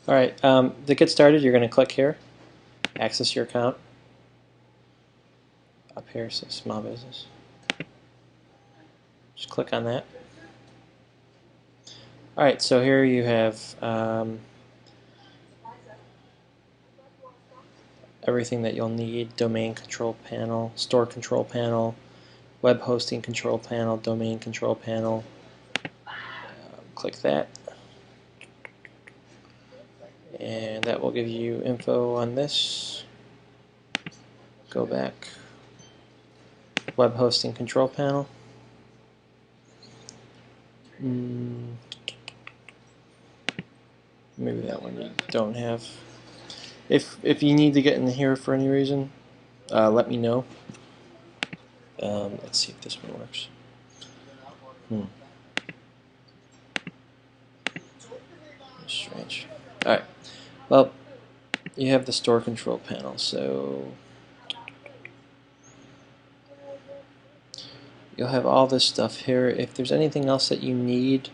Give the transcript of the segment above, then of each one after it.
Alright, to get started, you're going to click here, access your account. Up here says small business. Just click on that. Alright, so here you have everything that you'll need: domain control panel, store control panel, web hosting control panel, domain control panel. Click that, and that will give you info on this. Go back, web hosting control panel. Maybe that one you don't have. If you need to get in here for any reason, let me know. Let's see if this one works. Strange. Alright. Well, you have the store control panel, so you'll have all this stuff here. If there's anything else that you need,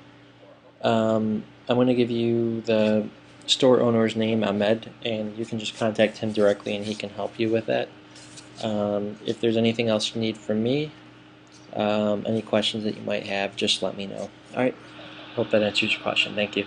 I'm going to give you the store owner's name, Ahmed, and you can just contact him directly and he can help you with that. If there's anything else you need from me, any questions that you might have, just let me know. Alright, hope that answers your question. Thank you.